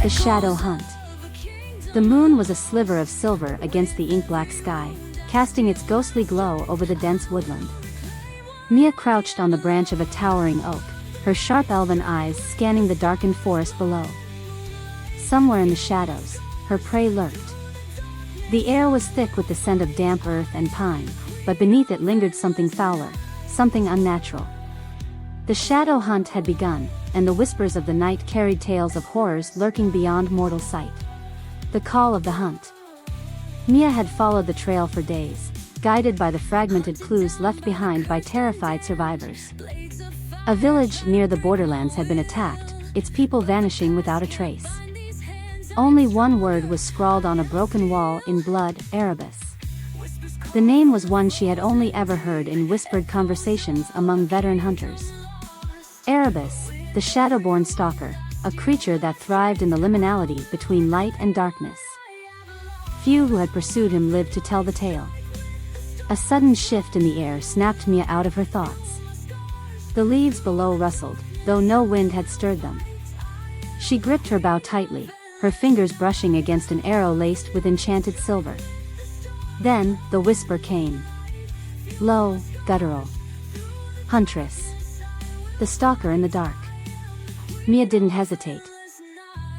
The Shadow Hunt. The moon was a sliver of silver against the ink-black sky, casting its ghostly glow over the dense woodland. Miya crouched on the branch of a towering oak, her sharp elven eyes scanning the darkened forest below. Somewhere in the shadows, her prey lurked. The air was thick with the scent of damp earth and pine, but beneath it lingered something fouler, something unnatural. The shadow hunt had begun, and the whispers of the night carried tales of horrors lurking beyond mortal sight. The call of the hunt. Miya had followed the trail for days, guided by the fragmented clues left behind by terrified survivors. A village near the borderlands had been attacked, its people vanishing without a trace. Only one word was scrawled on a broken wall in blood: Erebus. The name was one she had only ever heard in whispered conversations among veteran hunters. Erebus, the Shadowborn Stalker, a creature that thrived in the liminality between light and darkness. Few who had pursued him lived to tell the tale. A sudden shift in the air snapped Miya out of her thoughts. The leaves below rustled, though no wind had stirred them. She gripped her bow tightly, her fingers brushing against an arrow laced with enchanted silver. Then, the whisper came. Low, guttural. Huntress. The stalker in the dark. Miya didn't hesitate.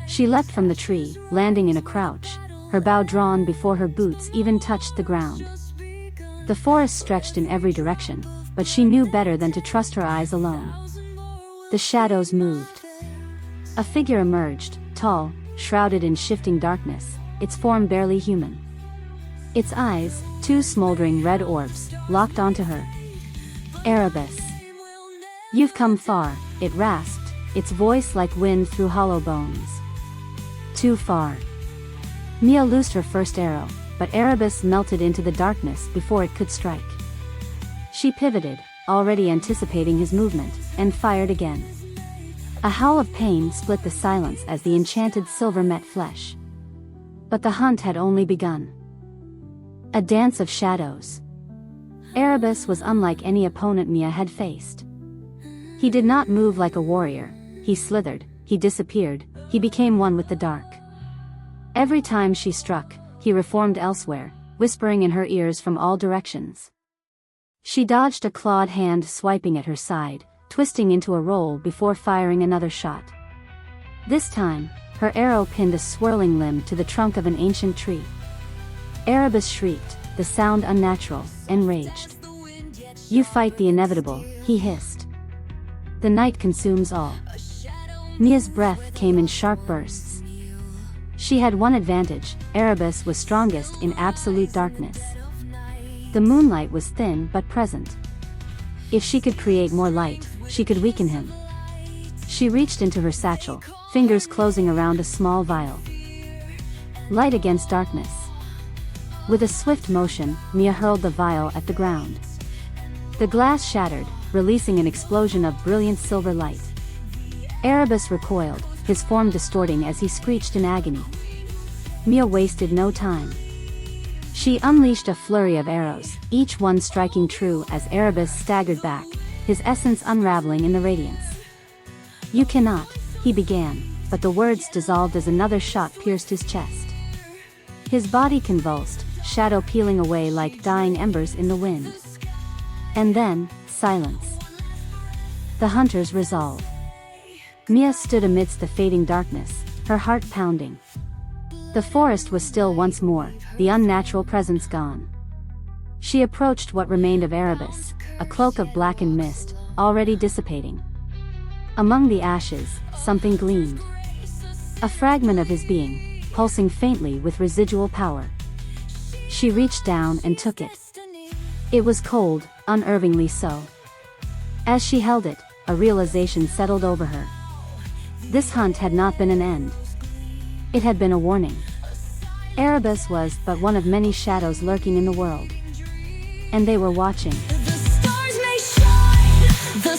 She leapt from the tree, landing in a crouch, her bow drawn before her boots even touched the ground. The forest stretched in every direction, but she knew better than to trust her eyes alone. The shadows moved. A figure emerged, tall, shrouded in shifting darkness, its form barely human. Its eyes, two smoldering red orbs, locked onto her. Erebus. You've come far, it rasped, its voice like wind through hollow bones. Too far. Miya loosed her first arrow, but Erebus melted into the darkness before it could strike. She pivoted, already anticipating his movement, and fired again. A howl of pain split the silence as the enchanted silver met flesh. But the hunt had only begun. A dance of shadows. Erebus was unlike any opponent Miya had faced. He did not move like a warrior, he slithered, he disappeared, he became one with the dark. Every time she struck, he reformed elsewhere, whispering in her ears from all directions. She dodged a clawed hand swiping at her side, twisting into a roll before firing another shot. This time, her arrow pinned a swirling limb to the trunk of an ancient tree. Erebus shrieked, the sound unnatural, enraged. You fight the inevitable, he hissed. The night consumes all. Miya's breath came in sharp bursts. She had one advantage: Erebus was strongest in absolute darkness. The moonlight was thin but present. If she could create more light, she could weaken him. She reached into her satchel, fingers closing around a small vial. Light against darkness. With a swift motion, Miya hurled the vial at the ground. The glass shattered, releasing an explosion of brilliant silver light. Erebus recoiled, his form distorting as he screeched in agony. Miya wasted no time. She unleashed a flurry of arrows, each one striking true as Erebus staggered back, his essence unraveling in the radiance. You cannot, he began, but the words dissolved as another shot pierced his chest. His body convulsed, shadow peeling away like dying embers in the wind. And then, silence. The hunter's resolve. Miya stood amidst the fading darkness, her heart pounding. The forest was still once more, the unnatural presence gone. She approached what remained of Erebus, a cloak of blackened mist, already dissipating. Among the ashes, something gleamed. A fragment of his being, pulsing faintly with residual power. She reached down and took it. It was cold, unnervingly so. As she held it, a realization settled over her. This hunt had not been an end. It had been a warning. Erebus was but one of many shadows lurking in the world. And they were watching. The stars may shine, the